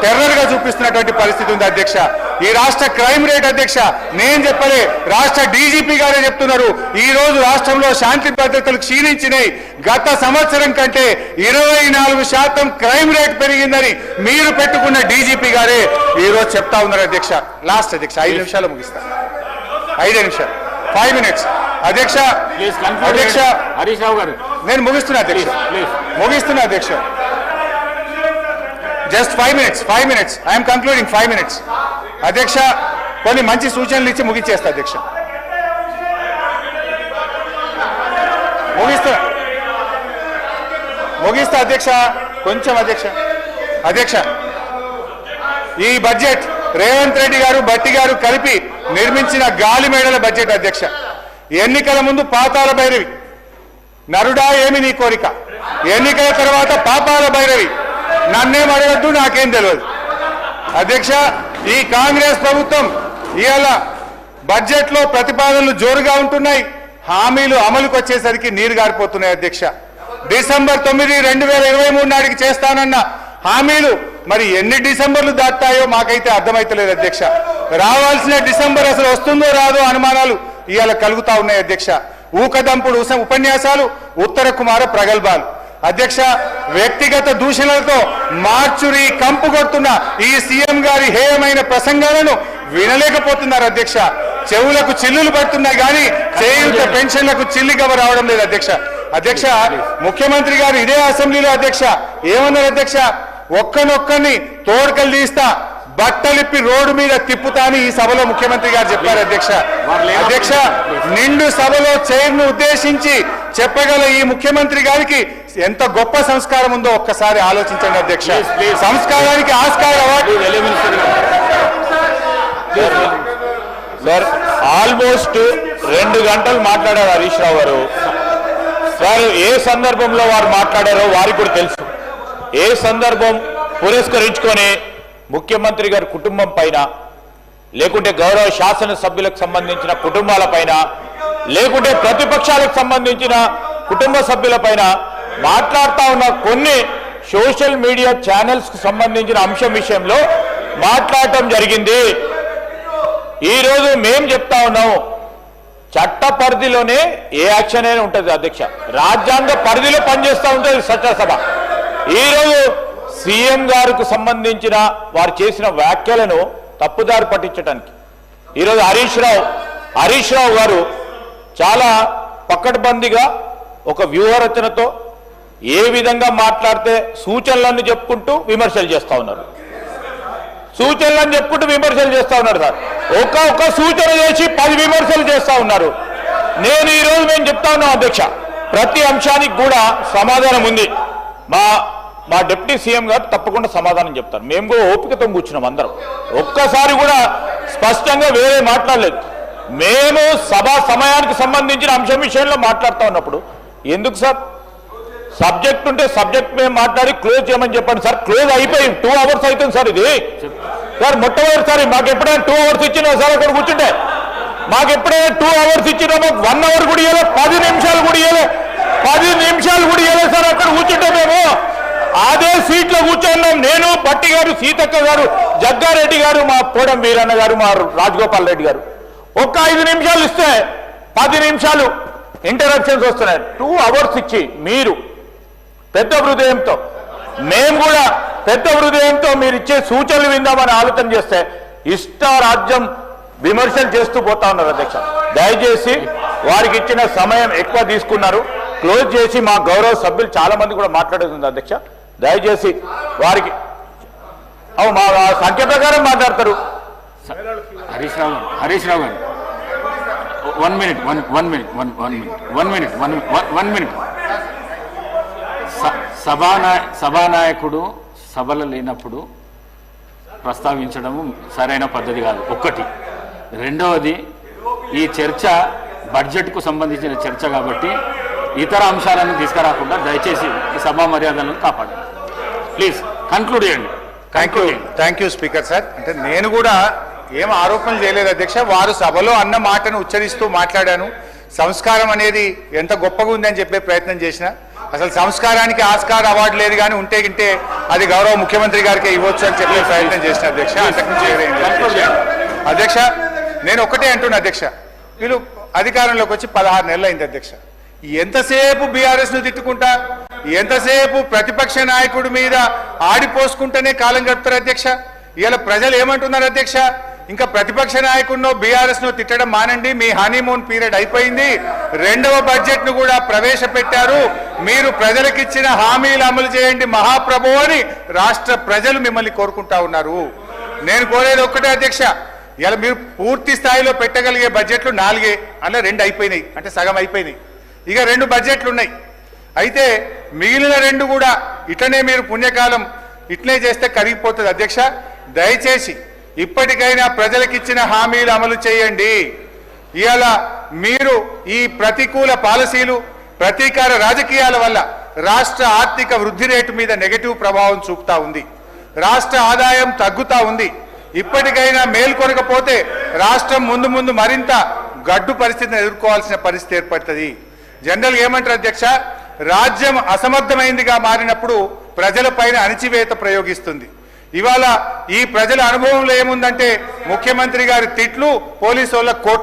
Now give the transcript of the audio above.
Terror గా చూపిస్తున్నటువంటి పరిస్థితి ఉంది అధ్యక్ష. ఈ రాష్ట్ర క్రైమ్ రేట్ అధ్యక్ష నేను చెప్పలే, రాష్ట్ర డీజీపీ గారే చెప్తున్నారు. ఈ రోజు రాష్ట్రంలో శాంతి భద్రతలు క్షీణించినాయి. గత సంవత్సరం కంటే 24% క్రైమ్ రేట్ పెరిగిందని మీరు పెట్టుకున్న డీజీపీ గారే ఈ రోజు చెప్తా ఉన్నారు అధ్యక్ష. లాస్ట్ అధ్యక్ష 5 నిమిషాలు ముగిస్తా. 5 నిమిషాలు 5 minutes అధ్యక్ష. అధ్యక్ష హరీష్ రావు గారు నేను ముగిస్తున్నా అధ్యక్ష. ముగిస్తున్నా అధ్యక్ష. Just 5 minutes I'm concluding 5 minutes అధ్యక్ష. కొన్ని మంచి సూచనలు ఇచ్చి ముగించేస్తా అధ్యక్ష. ముగిస్తా అధ్యక్ష. కొంచెం అధ్యక్ష. అధ్యక్ష ఈ బడ్జెట్ రేవంత్ రెడ్డి గారు భట్టి గారు కలిపి నిర్మించిన గాలి మేడల బడ్జెట్ అధ్యక్ష. ఎన్నికల ముందు పాతాల భైరవి, నరుడా ఏమి నీ కోరిక, ఎన్నికల తర్వాత పాతాల భైరవి, నన్నేం అడగద్దు నాకేం తెలియదు అధ్యక్ష. ఈ కాంగ్రెస్ ప్రభుత్వం ఇవాళ బడ్జెట్ లో ప్రతిపాదనలు జోరుగా ఉంటున్నాయి, హామీలు అమలుకు వచ్చేసరికి నీరు గారిపోతున్నాయి అధ్యక్ష. డిసెంబర్ 9, 2023 నాటికి చేస్తానన్న హామీలు మరి ఎన్ని డిసెంబర్లు దాటాయో మాకైతే అర్థమైతలేదు అధ్యక్ష. రావాల్సిన డిసెంబర్ అసలు వస్తుందో రాదో అనుమానాలు ఇవాళ కలుగుతా ఉన్నాయి అధ్యక్ష. ఊకదంపుడు ఉపన్యాసాలు, ఉత్తర కుమార ప్రగల్భాలు అధ్యక్ష. వ్యక్తిగత దూషణలతో మార్చురి కంపు కొడుతున్న ఈ సీఎం గారి హేయమైన ప్రసంగాలను వినలేకపోతున్నారు అధ్యక్ష. చెవులకు చిల్లులు పడుతున్నాయి కానీ చేయూత పెన్షన్లకు చిల్లిగవ రావడం లేదు అధ్యక్ష. అధ్యక్ష ముఖ్యమంత్రి గారు ఇదే అసెంబ్లీలో అధ్యక్ష ఏమన్నారు అధ్యక్ష, ఒక్కనొక్కని తోడుకలు తీస్తా బట్టలిప్పి రోడ్డు మీద తిప్పుతాని ఈ సభలో ముఖ్యమంత్రి గారు చెప్పారు అధ్యక్ష. అధ్యక్ష నిండు సభలో చైర్ను ఉద్దేశించి చెప్పగల ఈ ముఖ్యమంత్రి గారికి ఎంత గొప్ప సంస్కారం ఉందో ఒక్కసారి ఆలోచించండి అధ్యక్ష. సంస్కారానికి ఆస్కార్ అవార్డు సార్ ఆల్మోస్ట్ 2 గంటలు మాట్లాడారు హరీష్ రావు గారు. సార్ ఏ సందర్భంలో వారు మాట్లాడారో వారికి కూడా తెలుసు. ఏ సందర్భం పురస్కరించుకొని ముఖ్యమంత్రి గారి కుటుంబం పైన, లేకుంటే గౌరవ శాసనసభ్యులకు సంబంధించిన కుటుంబాల పైన, లేకుంటే ప్రతిపక్షాలకు సంబంధించిన కుటుంబ సభ్యుల పైన మాట్లాడుతూ ఉన్న కొన్ని సోషల్ మీడియా ఛానల్స్ కు సంబంధించిన అంశం విషయంలో మాట్లాడటం జరిగింది. ఈరోజు మేం చెప్తా ఉన్నాం, చట్ట పరిధిలోనే ఏ యాక్షన్ అయినా ఉంటుంది అధ్యక్ష. రాజ్యాంగ పరిధిలో పనిచేస్తూ ఉంటుంది చట్టసభ. ఈరోజు సీఎం గారికి సంబంధించిన వారు చేసిన వ్యాఖ్యలను తప్పుదారి పట్టించడానికి ఈరోజు హరీష్ రావు గారు చాలా పకడ్బందీగా ఒక వ్యూహరచనతో ఏ విధంగా మాట్లాడితే సూచనలను చెప్పుకుంటూ విమర్శలు చేస్తూ ఉన్నారు. సూచనలను చెప్పుకుంటూ విమర్శలు చేస్తూ ఉన్నారు సార్. ఒక్క సూచన చేసి 10 విమర్శలు చేస్తూ ఉన్నారు. నేను ఈరోజు మేము చెప్తా ఉన్నాం అధ్యక్ష, ప్రతి అంశానికి కూడా సమాధానం ఉంది. మా డిప్యూటీ సీఎం గారు తప్పకుండా సమాధానం చెప్తారు. మేము కూడా ఓపికతో కూర్చున్నాం అందరం. ఒక్కసారి కూడా స్పష్టంగా వేరే మాట్లాడలేదు. మేము సభా సమయానికి సంబంధించిన అంశం విషయంలో మాట్లాడుతూ ఉన్నప్పుడు ఎందుకు సార్ సబ్జెక్ట్ ఉంటే సబ్జెక్ట్ మేము మాట్లాడి క్లోజ్ చేయమని చెప్పండి సార్. క్లోజ్ అయిపోయి 2 hours అవుతుంది సార్. ఇది సార్ మొట్టమొదటిసారి మాకు ఎప్పుడైనా 2 hours ఇచ్చినా సార్ అక్కడ కూర్చుంటే, మాకు ఎప్పుడైనా 2 hours ఇచ్చినా మాకు 1 hour కూడా ఇవ్వలేదు, 10 నిమిషాలు కూడా ఇవ్వలేదు, 10 నిమిషాలు కూడా ఇవ్వలేదు సార్. అక్కడ కూర్చుంటే మేము అదే సీట్లో కూర్చున్నాం. నేను, భట్టి గారు, సీతక్క గారు, జగ్గారెడ్డి గారు, మా పోడం వీరన్న గారు, మా రాజగోపాల్ రెడ్డి గారు. ఒక్క 5 నిమిషాలు ఇస్తే 10 నిమిషాలు ఇంటరప్షన్స్ వస్తున్నాయి. 2 hours ఇచ్చి మీరు పెద్ద హృదయంతో, మేము కూడా పెద్ద హృదయంతో మీరు ఇచ్చే సూచనలు విందామని ఆలోచన చేస్తే ఇష్టారాజ్యం విమర్శలు చేస్తూ పోతా ఉన్నారు అధ్యక్ష. దయచేసి వారికి ఇచ్చిన సమయం ఎక్కువ తీసుకున్నారు. క్లోజ్ చేసి మా గౌరవ సభ్యులు చాలా మంది కూడా మాట్లాడుతుంది అధ్యక్ష. దయచేసి వారికి మా సంఖ్య ప్రకారం మాట్లాడతారు. హరీష్ రావు గారు 1 minute. సభానాయకుడు సభలు లేనప్పుడు ప్రస్తావించడము సరైన పద్ధతి కాదు. ఒకటి. రెండవది, ఈ చర్చ బడ్జెట్కు సంబంధించిన చర్చ కాబట్టి ఇతర అంశాలను తీసుకురాకుండా దయచేసి ఈ సభా మర్యాదలను కాపాడండి. ప్లీజ్ కంక్లూడ్ చేయండి. Thank you speaker sir. అంటే నేను కూడా ఏం ఆరోపణలు చేయలేదు అధ్యక్ష. వారు సభలో అన్న మాటను ఉచ్చరిస్తూ మాట్లాడాను. సంస్కారం అనేది ఎంత గొప్పగా ఉందని చెప్పే ప్రయత్నం చేసిన అసలు సంస్కారానికి ఆస్కార్ అవార్డు లేదు కానీ ఉంటే గింటే అది గౌరవ ముఖ్యమంత్రి గారికి ఇవ్వచ్చు అని చెప్పే ప్రయత్నం చేసిన అధ్యక్ష. అంతకుమించి వేరేం లేదు. అధ్యక్ష నేను ఒకటే అంటున్నా అధ్యక్ష, వీళ్ళు అధికారంలోకి వచ్చి 16 నెలలు అయింది అధ్యక్ష. ఎంతసేపు బీఆర్ఎస్ ను తిట్టుకుంటా, ఎంతసేపు ప్రతిపక్ష నాయకుడి మీద ఆడిపోసుకుంటేనే కాలం గడుపుతారు అధ్యక్ష. ఇవాళ ప్రజలు ఏమంటున్నారు అధ్యక్ష, ఇంకా ప్రతిపక్ష నాయకుడినో బీఆర్ఎస్ ను తిట్టడం మానండి, మీ హనీమూన్ పీరియడ్ అయిపోయింది, రెండవ బడ్జెట్ ను కూడా ప్రవేశపెట్టారు, మీరు ప్రజలకిచ్చిన హామీలు అమలు చేయండి మహాప్రభు అని రాష్ట్ర ప్రజలు మిమ్మల్ని కోరుకుంటా ఉన్నారు. నేను కోరేది ఒక్కటే అధ్యక్ష, ఇలా మీరు పూర్తి స్థాయిలో పెట్టగలిగే బడ్జెట్లు 4, అలా 2 అయిపోయినాయి, అంటే సగం అయిపోయినాయి. ఇక 2 బడ్జెట్లు ఉన్నాయి. అయితే మిగిలిన 2 కూడా ఇట్లనే మీరు పుణ్యకాలం ఇట్లనే చేస్తే కరిగిపోతుంది అధ్యక్ష. దయచేసి ఇప్పటికైనా ప్రజలకిచ్చిన హామీలు అమలు చేయండి. ఇవాళ మీరు ఈ ప్రతికూల పాలసీలు, ప్రతీకార రాజకీయాల వల్ల రాష్ట్ర ఆర్థిక వృద్ధి రేటు మీద నెగటివ్ ప్రభావం చూపుతా ఉంది, రాష్ట్ర ఆదాయం తగ్గుతా ఉంది. ఇప్పటికైనా మేల్కొనకపోతే రాష్ట్రం ముందు ముందు మరింత గడ్డు పరిస్థితిని ఎదుర్కోవాల్సిన పరిస్థితి ఏర్పడుతుంది. జనరల్ ఏమంటారు అధ్యక్ష, రాజ్యం అసమర్థమైందిగా మారినప్పుడు ప్రజలపైన అణిచివేత ప్రయోగిస్తుంది. ఇవాళ ఈ ప్రజల అనుభవంలో ఏముందంటే ముఖ్యమంత్రి గారి తిట్లు, పోలీసు వాళ్ళ కోట్లు.